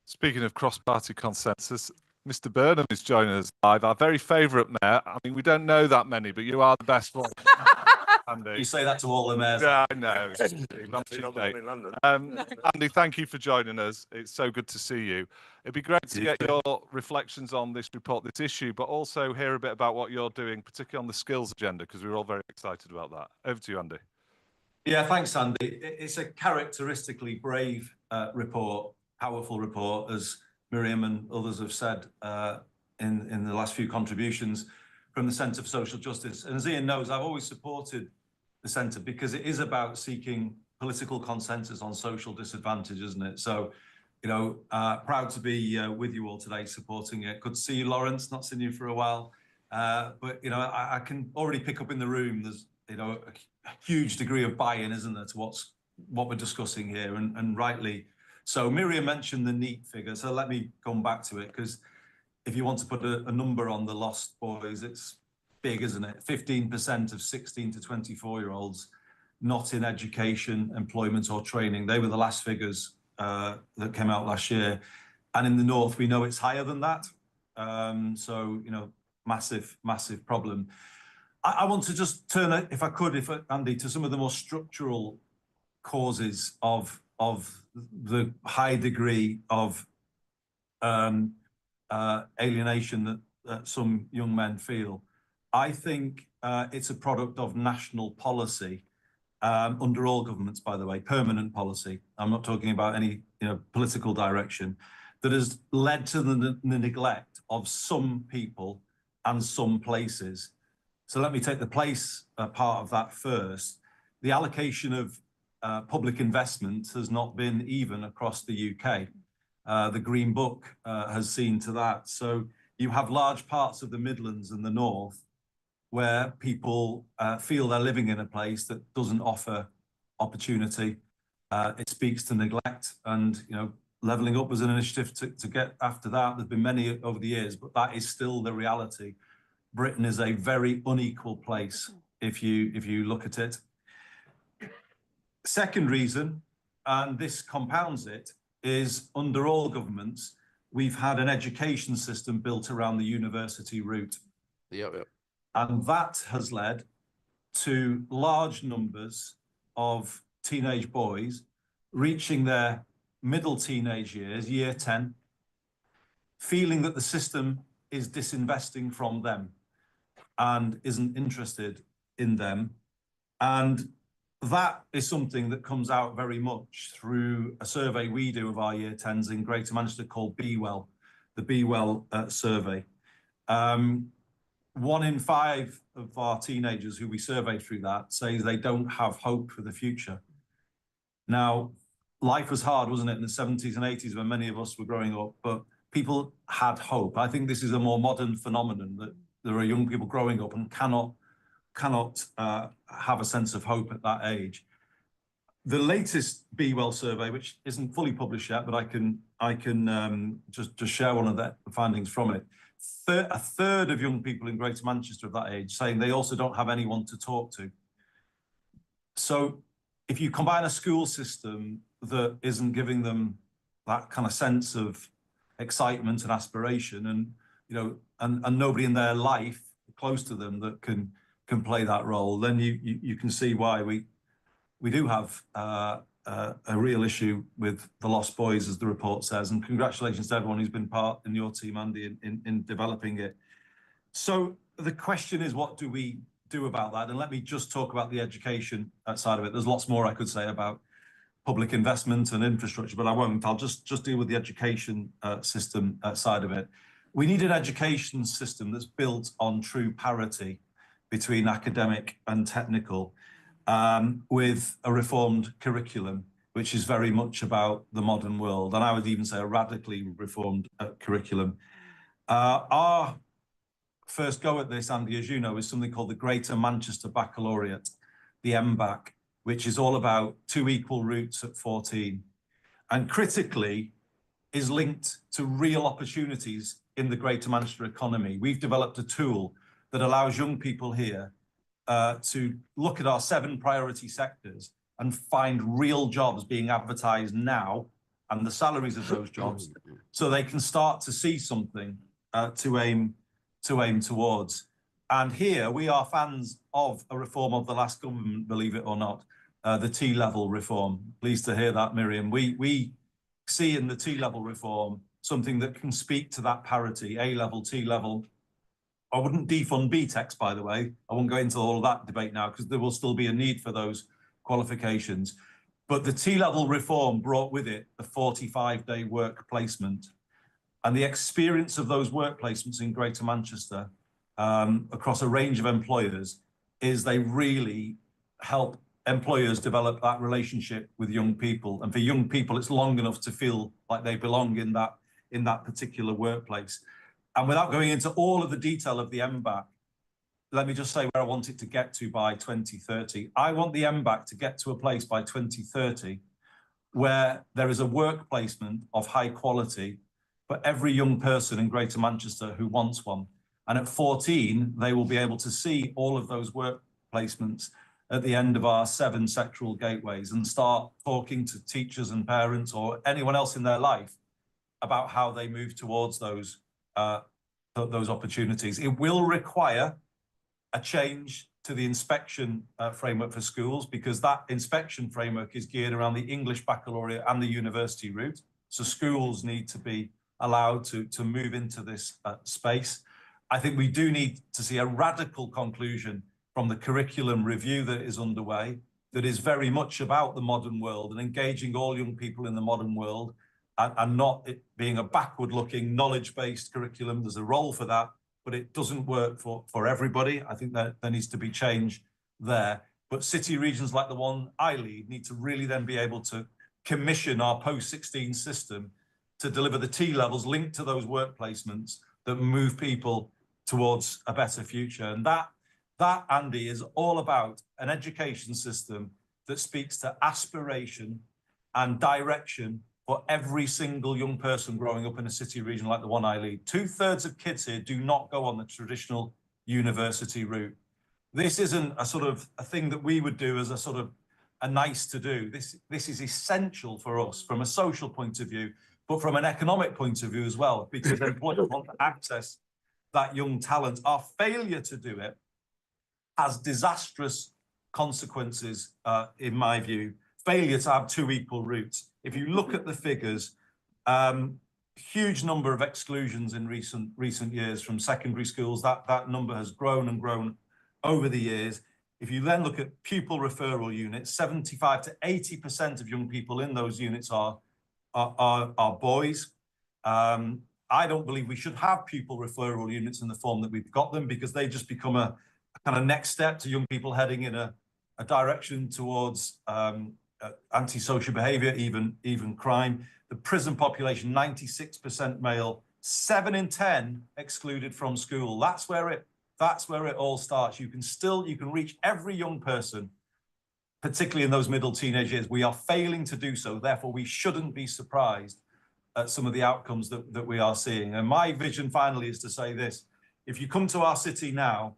Speaking of cross-party consensus, Mr. Burnham is joining us live, our very favourite mayor. I mean, we don't know that many, but you are the best one. Andy. You say that to all the mayors. Yeah, I know. in London. Andy, thank you for joining us. It's so good to see you. It'd be great to get your reflections on this report, this issue, but also hear a bit about what you're doing, particularly on the skills agenda, because we're all very excited about that. Over to you, Andy. Yeah, thanks, Andy. It's a characteristically brave report, powerful report, as Miriam and others have said in the last few contributions from the Centre for Social Justice. And as Ian knows, I've always supported the Centre because it is about seeking political consensus on social disadvantage, isn't it? So, you know, proud to be with you all today supporting it. Good to see you, Lawrence, not seen you for a while. But, you know, I can already pick up in the room, there's, you know, a huge degree of buy-in, isn't there, to what we're discussing here, and rightly so. Miriam mentioned the NEAT figure, so let me come back to it, because if you want to put a number on the lost boys, it's big, isn't it? 15% of 16 to 24-year-olds not in education, employment or training. They were the last figures that came out last year. And in the North, we know it's higher than that. So, you know, massive, massive problem. I want to just turn, if I could, Andy, to some of the more structural causes of the high degree of alienation that some young men feel. I think it's a product of national policy under all governments, by the way, permanent policy. I'm not talking about any political direction that has led to the neglect of some people and some places. So let me take the place part of that first. The allocation of public investment has not been even across the UK. The Green Book has seen to that. So you have large parts of the Midlands and the North where people feel they're living in a place that doesn't offer opportunity. It speaks to neglect, and levelling up was an initiative to get after that. There's been many over the years, but that is still the reality. Britain is a very unequal place if you look at it. Second reason, and this compounds it, is under all governments, we've had an education system built around the university route. Yep. And that has led to large numbers of teenage boys reaching their middle teenage years, year 10, feeling that the system is disinvesting from them and isn't interested in them. And that is something that comes out very much through a survey we do of our year 10s in Greater Manchester called Be Well, the Be Well survey. 1 in 5 of our teenagers who we survey through that say they don't have hope for the future. Now, life was hard, wasn't it, in the 70s and 80s when many of us were growing up, but people had hope. I think this is a more modern phenomenon, that there are young people growing up and cannot have a sense of hope at that age. The latest Be Well survey, which isn't fully published yet, but I can just share one of the findings from it. A third of young people in Greater Manchester of that age saying they also don't have anyone to talk to. So if you combine a school system that isn't giving them that kind of sense of excitement and aspiration, and and nobody in their life close to them that can play that role, then you can see why we do have a real issue with the Lost Boys, as the report says. And congratulations to everyone who's been part in your team, Andy, in developing it. So the question is, what do we do about that? And let me just talk about the education side of it. There's lots more I could say about public investment and infrastructure, but I won't. I'll just deal with the education system side of it. We need an education system that's built on true parity between academic and technical, with a reformed curriculum, which is very much about the modern world. And I would even say a radically reformed curriculum. Our first go at this, Andy, as you know, is something called the Greater Manchester Baccalaureate, the MBAC, which is all about 2 equal routes at 14, and critically is linked to real opportunities in the Greater Manchester economy. We've developed a tool that allows young people here to look at our 7 priority sectors and find real jobs being advertised now and the salaries of those jobs, so they can start to see something to aim towards. And here we are fans of a reform of the last government, believe it or not, the T-level reform. Pleased to hear that, Miriam. We see in the T-level reform something that can speak to that parity, A-level, T-level. I wouldn't defund BTECs, by the way. I won't go into all of that debate now, because there will still be a need for those qualifications. But the T-level reform brought with it the 45-day work placement. And the experience of those work placements in Greater Manchester across a range of employers is they really help employers develop that relationship with young people. And for young people, it's long enough to feel like they belong in that particular workplace. And without going into all of the detail of the MBAC, let me just say where I want it to get to by 2030. I want the MBAC to get to a place by 2030 where there is a work placement of high quality for every young person in Greater Manchester who wants one. And at 14, they will be able to see all of those work placements at the end of our 7 sectoral gateways and start talking to teachers and parents or anyone else in their life about how they move towards those opportunities. It will require a change to the inspection framework for schools, because that inspection framework is geared around the English baccalaureate and the university route. So schools need to be allowed to move into this space. I think we do need to see a radical conclusion from the curriculum review that is underway, that is very much about the modern world and engaging all young people in the modern world, and not it being a backward-looking, knowledge-based curriculum. There's a role for that, but it doesn't work for everybody. I think that there needs to be change there. But city regions like the one I lead need to really then be able to commission our post-16 system to deliver the T-levels linked to those work placements that move people towards a better future. And that, Andy, is all about an education system that speaks to aspiration and direction for every single young person growing up in a city region like the one I lead. 2/3 of kids here do not go on the traditional university route. This isn't a sort of a thing that we would do as a sort of a nice to do. This is essential for us from a social point of view, but from an economic point of view as well, because employers want to access that young talent. Our failure to do it has disastrous consequences, in my view. Failure to have two equal routes. If you look at the figures, huge number of exclusions in recent years from secondary schools. That number has grown and grown over the years. If you then look at pupil referral units, 75 to 80% of young people in those units are boys. I don't believe we should have pupil referral units in the form that we've got them, because they just become a kind of next step to young people heading in a direction towards antisocial behaviour, even crime. The prison population, 96% male, 7 in 10 excluded from school. That's where it all starts. You can reach every young person, particularly in those middle teenage years. We are failing to do so. Therefore, we shouldn't be surprised at some of the outcomes that we are seeing. And my vision finally is to say this: if you come to our city now,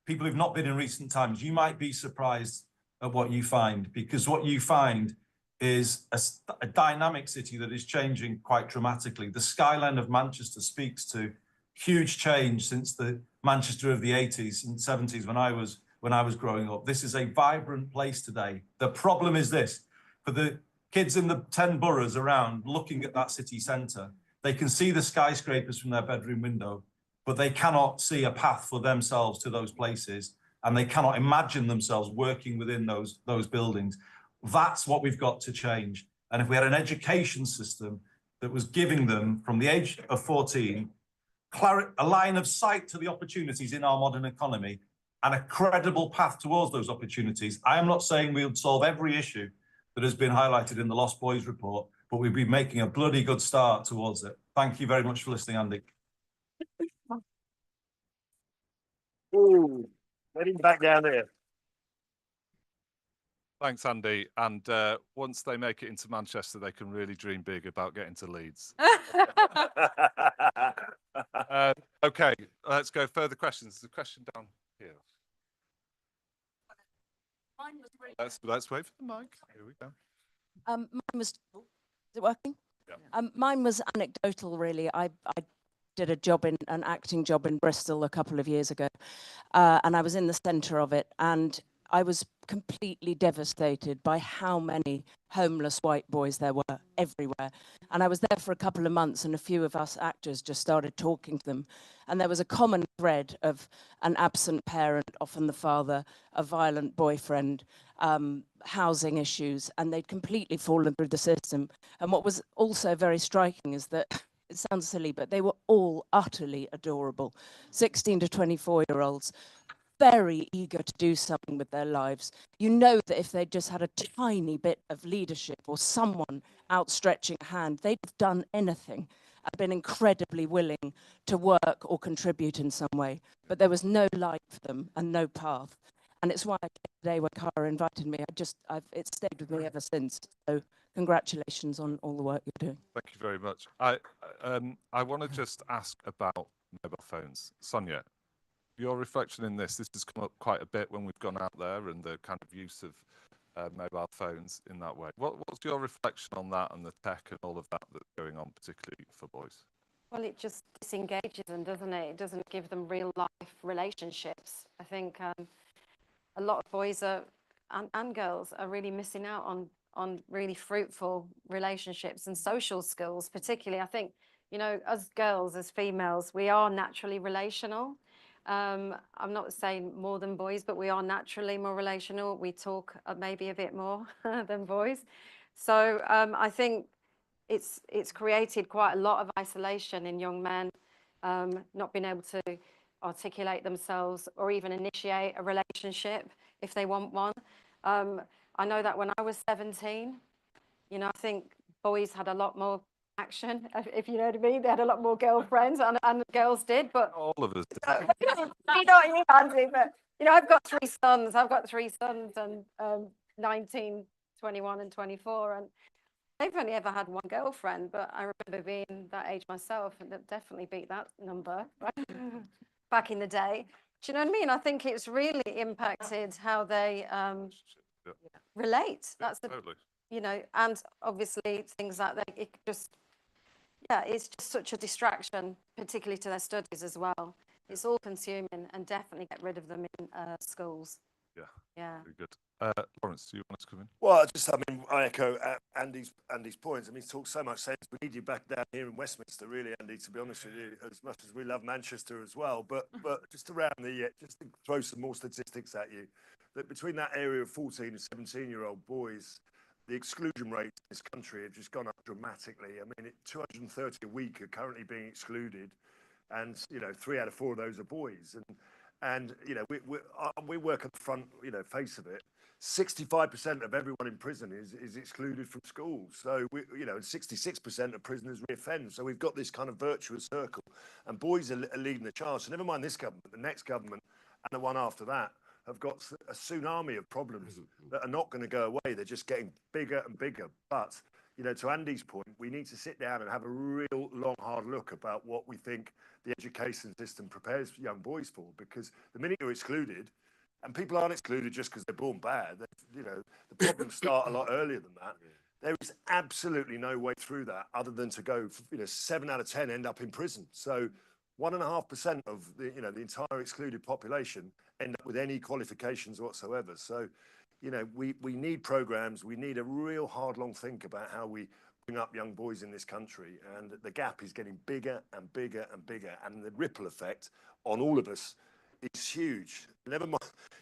people who've not been in recent times, you might be surprised at what you find, because what you find is a dynamic city that is changing quite dramatically. The skyline of Manchester speaks to huge change since the Manchester of the 80s and 70s when I was growing up. This is a vibrant place today. The problem is this: for the kids in the 10 boroughs around looking at that city centre, they can see the skyscrapers from their bedroom window, but they cannot see a path for themselves to those places, and they cannot imagine themselves working within those buildings. That's what we've got to change. And if we had an education system that was giving them, from the age of 14, a line of sight to the opportunities in our modern economy and a credible path towards those opportunities, I am not saying we would solve every issue that has been highlighted in the Lost Boys report, but we'd be making a bloody good start towards it. Thank you very much for listening, Andy. Ooh, let him back down there. Thanks, Andy. And once they make it into Manchester, they can really dream big about getting to Leeds. Okay, let's go further questions. There's a question down here. Let's wait for the mic. Here we go. Mine was. Is it working? Yeah. Mine was anecdotal, really. I did an acting job in Bristol a couple of years ago, and I was in the centre of it, and I was completely devastated by how many homeless white boys there were everywhere. And I was there for a couple of months, and a few of us actors just started talking to them. And there was a common thread of an absent parent, often the father, a violent boyfriend, housing issues, and they'd completely fallen through the system. And what was also very striking is that, it sounds silly, but they were all utterly adorable. 16 to 24-year-olds, very eager to do something with their lives. You know that if they just had a tiny bit of leadership or someone outstretching a hand, they'd have done anything and been incredibly willing to work or contribute in some way. But there was no light for them and no path. And it's why today when Cara invited me, it's stayed with me ever since. So congratulations on all the work you're doing. Thank you very much. I want to just ask about mobile phones. Sonia, your reflection in this has come up quite a bit when we've gone out there, and the kind of use of mobile phones in that way. What's your reflection on that and the tech and all of that that's going on, particularly for boys? Well, it just disengages them, doesn't it? It doesn't give them real life relationships. I think a lot of boys and girls are really missing out on really fruitful relationships and social skills, particularly. I think, as girls, as females, we are naturally relational. I'm not saying more than boys, but we are naturally more relational. We talk maybe a bit more than boys. So I think it's created quite a lot of isolation in young men, not being able to articulate themselves or even initiate a relationship if they want one. I know that when I was 17, I think boys had a lot more action, if you know what I mean. They had a lot more girlfriends, and girls did, but all of us did. not you, Andy, but I've got three sons, and 19, 21 and 24, and they've only ever had one girlfriend. But I remember being that age myself, and that definitely beat that number back in the day. Do you know what I mean? I think it's really impacted how they relate. That's totally. And obviously things like that, it's just such a distraction, particularly to their studies as well. It's all consuming, and definitely get rid of them in schools. Yeah. Yeah. Very good. Lawrence, do you want to come in? Well, I echo Andy's points. I mean, he's talked so much sense. We need you back down here in Westminster, really, Andy, to be honest with you, as much as we love Manchester as well. But just around just to throw some more statistics at you, that between that area of 14 and 17-year-old boys, the exclusion rates in this country have just gone up dramatically. I mean, 230 a week are currently being excluded, and 3 out of 4 of those are boys. And we work at the front, face of it. 65% of everyone in prison is excluded from schools. So 66% of prisoners reoffend. So we've got this kind of virtuous circle, and boys are leading the charge. So never mind this government, the next government, and the one after that have got a tsunami of problems that are not going to go away. They're just getting bigger and bigger. But to Andy's point, we need to sit down and have a real long, hard look about what we think the education system prepares young boys for. Because the minute you're excluded, and people aren't excluded just because they're born bad. The problems start a lot earlier than that. There is absolutely no way through that other than to go, 7 out of 10 end up in prison. So 1.5% of the entire excluded population end up with any qualifications whatsoever. So, we need programs. We need a real hard, long think about how we bring up young boys in this country. And the gap is getting bigger and bigger and bigger. And the ripple effect on all of us is huge. Never mind,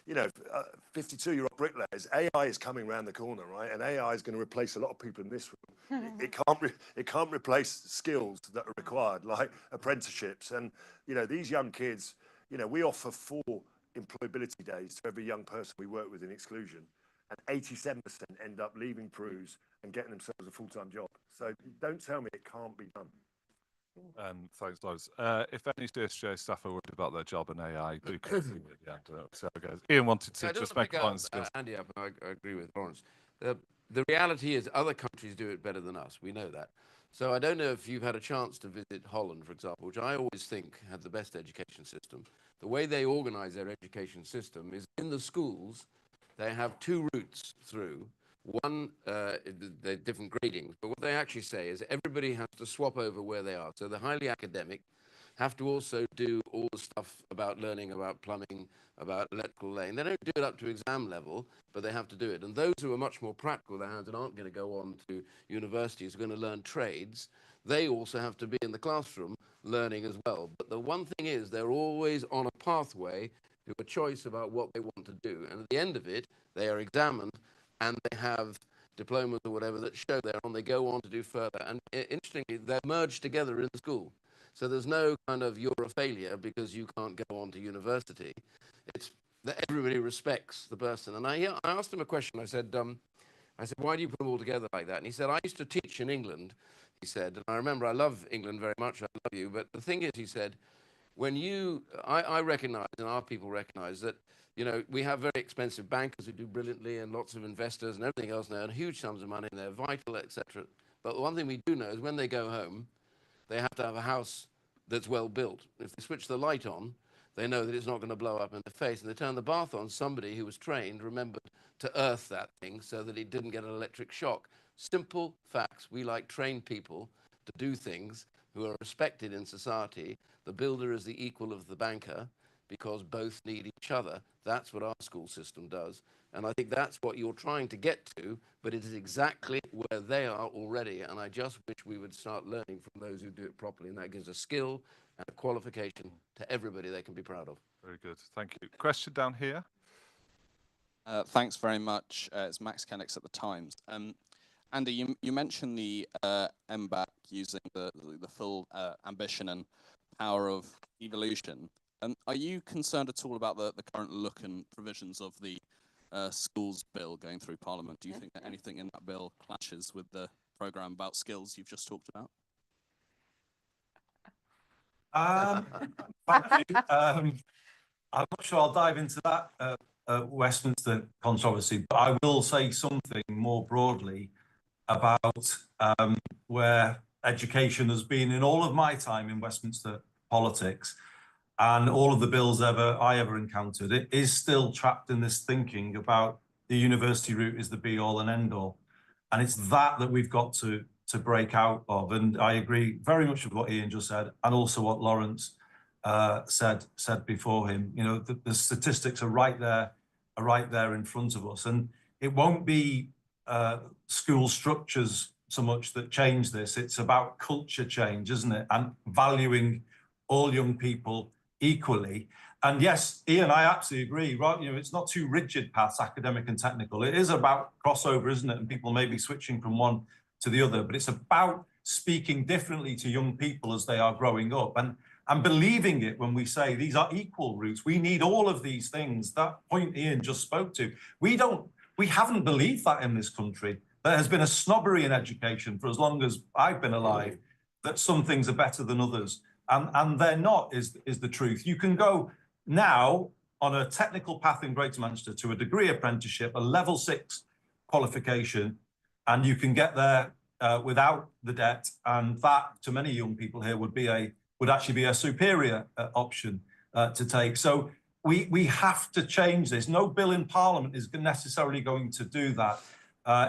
52-year-old bricklayers. AI is coming around the corner, right? And AI is going to replace a lot of people in this room. It can't replace skills that are required, like apprenticeships. And these young kids, we offer 4 employability days to every young person we work with in exclusion, and 87% end up leaving Peru's and getting themselves a full-time job. So don't tell me it can't be done. Thanks, Lois. If any CSJ staff are worried about their job and AI, do come see me at the end. See how it goes. Ian wanted to just make a point. Andy, I agree with Lawrence. The reality is other countries do it better than us. We know that. So I don't know if you've had a chance to visit Holland, for example, which I always think had the best education system. The way they organize their education system is in the schools, they have 2 routes through. One, they're different gradings, but what they actually say is everybody has to swap over where they are. So the highly academic have to also do all the stuff about learning about plumbing, about electrical laying. They don't do it up to exam level, but they have to do it. And those who are much more practical, their hands, and aren't going to go on to universities, are going to learn trades, they also have to be in the classroom learning as well. But the one thing is they're always on a pathway to a choice about what they want to do. And at the end of it, they are examined and they have diplomas or whatever that show they're on. They go on to do further. And interestingly, they're merged together in school. So there's no kind of you're a failure because you can't go on to university. It's that everybody respects the person. And I asked him a question. I said, why do you put them all together like that? And he said, I used to teach in England, he said. And I remember I love England very much. I love you. But the thing is, he said, I recognize, and our people recognize that, we have very expensive bankers who do brilliantly and lots of investors and everything else now, and huge sums of money, and they're vital, etc. But the one thing we do know is when they go home, they have to have a house that's well built. If they switch the light on, they know that it's not going to blow up in their face. And they turn the bath on, somebody who was trained remembered to earth that thing so that it didn't get an electric shock. Simple facts. We like trained people to do things who are respected in society. The builder is the equal of the banker because both need each other. That's what our school system does. And I think that's what you're trying to get to, but it is exactly where they are already. And I just wish we would start learning from those who do it properly. And that gives a skill and a qualification to everybody they can be proud of. Very good. Thank you. Question down here. Thanks very much. It's Max Kennex at the Times. Andy, you mentioned the MBAC using the full ambition and power of evolution. Are you concerned at all about the current look and provisions of the schools bill going through Parliament? Do you think that anything in that bill clashes with the programme about skills you've just talked about? Thank you. I'm not sure I'll dive into that Westminster controversy, but I will say something more broadly about where education has been in all of my time in Westminster politics. And all of the bills I ever encountered, it is still trapped in this thinking about the university route is the be all and end all. And it's that we've got to break out of. And I agree very much with what Ian just said, and also what Lawrence said before him. You know, the statistics are right there in front of us, and it won't be school structures so much that change this. It's about culture change, isn't it? And valuing all young people equally. And yes, Ian, I absolutely agree. Right, you know, it's not two rigid paths, academic and technical. It is about crossover, isn't it? And people may be switching from one to the other, but it's about speaking differently to young people as they are growing up, and believing it when we say these are equal routes. We need all of these things. That point Ian just spoke to. We haven't believed that in this country. There has been a snobbery in education for as long as I've been alive, that some things are better than others. And they're not, is the truth. You can go now on a technical path in Greater Manchester to a degree apprenticeship, a level 6 qualification, and you can get there without the debt. And that, to many young people here, would actually be a superior option to take. So we have to change this. No bill in Parliament is necessarily going to do that.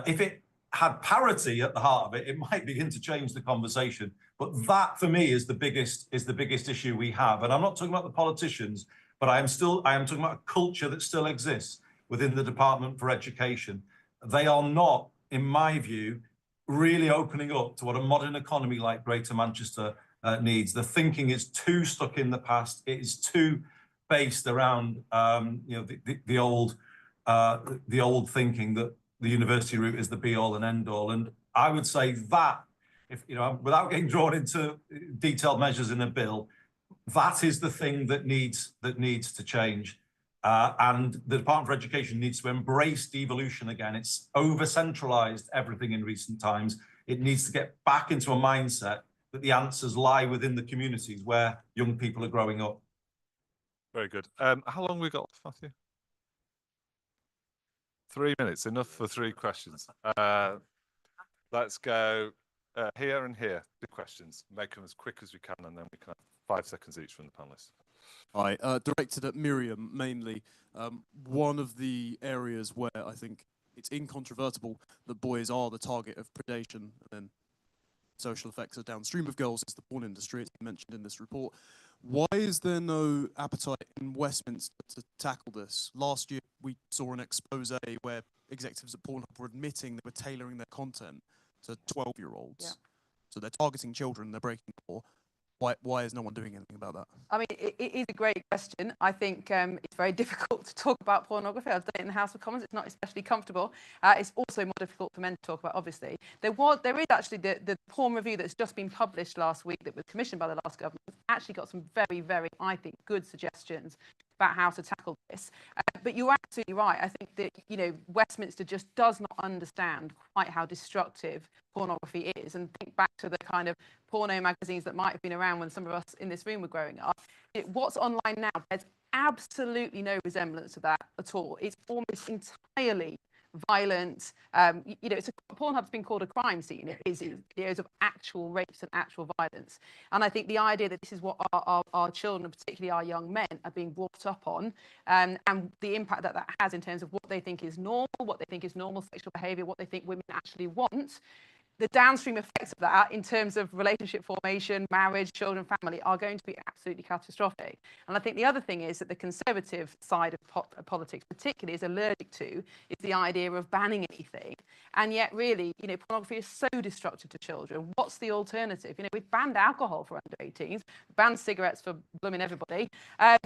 If it had parity at the heart of it, it might begin to change the conversation. But that, for me, is the biggest issue we have. And I'm not talking about the politicians, but I am talking about a culture that still exists within the Department for Education. They are not, in my view, really opening up to what a modern economy like Greater Manchester needs. The thinking is too stuck in the past. It is too based around the old thinking that the university route is the be all and end all. And I would say that, if you know, without getting drawn into detailed measures in a bill, that is the thing that needs to change. And the Department for Education needs to embrace devolution again. It's over-centralised everything in recent times. It needs to get back into a mindset that the answers lie within the communities where young people are growing up. Very good. How long have we got left, Matthew? 3 minutes, enough for 3 questions. Let's go here and here. 2 questions. Make them as quick as we can, and then we can have 5 seconds each from the panelists. Hi, directed at Miriam mainly. One of the areas where I think it's incontrovertible that boys are the target of predation and then social effects are downstream of girls is the porn industry. It's mentioned in this report. Why is there no appetite in Westminster to tackle this? Last year, we saw an expose where executives at Pornhub were admitting they were tailoring their content to 12-year-olds. Yeah. So they're targeting children, they're breaking the law. Why is no one doing anything about that? I mean, it is a great question. I think it's very difficult to talk about pornography. I've done it in the House of Commons. It's not especially comfortable. It's also more difficult for men to talk about, obviously. There is actually the porn review that's just been published last week that was commissioned by the last government. It's actually got some very, very, I think, good suggestions about how to tackle this. But you're absolutely right. I think that, you know, Westminster just does not understand quite how destructive pornography is. And think back to the kind of porno magazines that might have been around when some of us in this room were growing up. What's online now, there's absolutely no resemblance to that at all. It's almost entirely violent. You know, Pornhub's been called a crime scene. It is videos of actual rapes and actual violence. And I think the idea that this is what our children, particularly our young men, are being brought up on, and the impact that that has in terms of what they think is normal, what they think is normal sexual behaviour, what they think women actually want, the downstream effects of that in terms of relationship formation, marriage, children, family are going to be absolutely catastrophic. And I think the other thing is that the conservative side of politics particularly is allergic to is the idea of banning anything. And yet really, you know, pornography is so destructive to children. What's the alternative? You know, we've banned alcohol for under 18s, banned cigarettes for blooming everybody.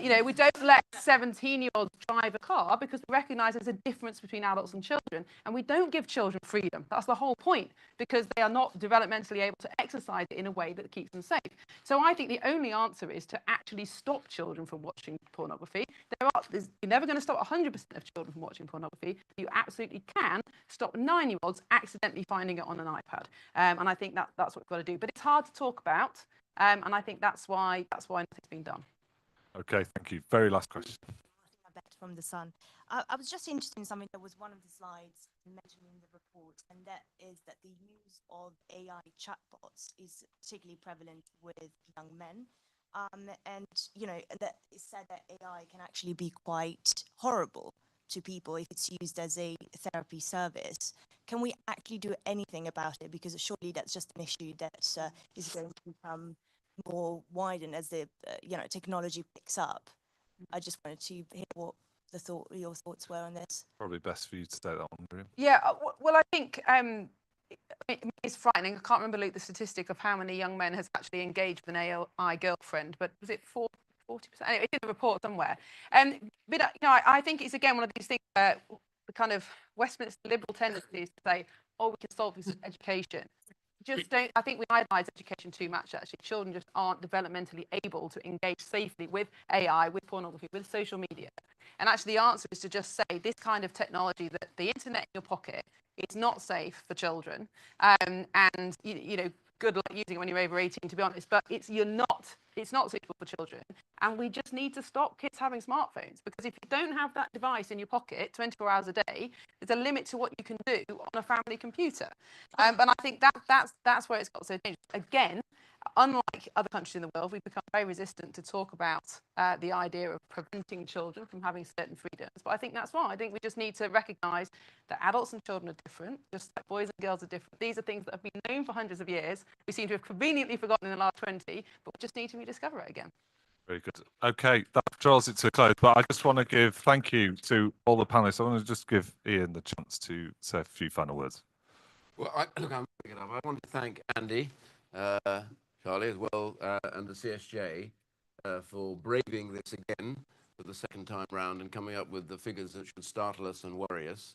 You know, we don't let 17-year-olds drive a car because we recognise there's a difference between adults and children. And we don't give children freedom. That's the whole point, because they are not developmentally able to exercise it in a way that keeps them safe. So I think the only answer is to actually stop children from watching pornography. You're never going to stop 100% of children from watching pornography. You absolutely can stop 9-year-olds accidentally finding it on an iPad. And I think that's what we've got to do. But it's hard to talk about. And I think that's why nothing's been done. Okay, thank you. Very last question. From the Sun. I was just interested in something that was one of the slides mentioned in the report, and that is that the use of AI chatbots is particularly prevalent with young men. And, you know, that it's said that AI can actually be quite horrible to people if it's used as a therapy service. Can we actually do anything about it? Because surely that's just an issue that is going to become more widen as the technology picks up. I just wanted to hear what your thoughts were on this. Probably best for you to take that one, Miriam. Yeah, well, I think it's frightening. I can't remember, Luke, the statistic of how many young men has actually engaged with an AI girlfriend, but was it 40%? Anyway, it's in the report somewhere. But I think it's again one of these things where the kind of Westminster liberal tendency is to say, "Oh, we can solve this with education." Just don't. I think we idolise education too much. Actually, children just aren't developmentally able to engage safely with AI, with pornography, with social media. And actually, the answer is to just say this kind of technology, that the internet in your pocket, is not safe for children, and good luck using it when you're over 18, to be honest. But it's not suitable for children, and we just need to stop kids having smartphones, because if you don't have that device in your pocket 24 hours a day, there's a limit to what you can do on a family computer. And I think that's where it's got so dangerous. Again, unlike other countries in the world, we've become very resistant to talk about the idea of preventing children from having certain freedoms. But I think that's wrong. I think we just need to recognise that adults and children are different, just like boys and girls are different. These are things that have been known for hundreds of years. We seem to have conveniently forgotten in the last 20, but we just need to rediscover it again. Very good. Okay, that draws it to a close, but I just want to give thank you to all the panelists. I want to just give Ian the chance to say a few final words. Well, I'm picking up. I want to thank Andy, Charlie as well, and the CSJ for braving this again for the second time round and coming up with the figures that should startle us and worry us.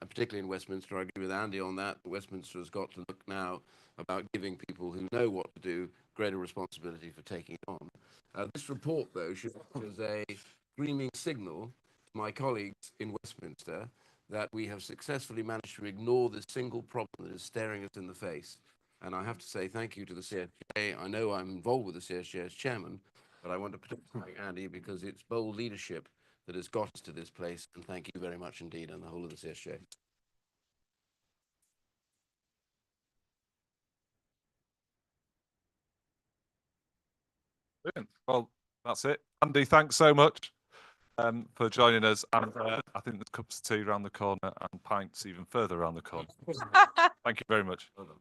Particularly in Westminster, I agree with Andy on that. Westminster has got to look now about giving people who know what to do greater responsibility for taking it on. This report, though, should serve as a screaming signal to my colleagues in Westminster that we have successfully managed to ignore this single problem that is staring us in the face. And I have to say thank you to the CSJ. I know I'm involved with the CSJ as chairman, but I want to particularly thank Andy because it's bold leadership that has got us to this place. And thank you very much indeed, and the whole of the CSJ. Brilliant. Well, that's it. Andy, thanks so much for joining us. And I think there's cups of tea around the corner and pints even further around the corner. Thank you very much. Well done.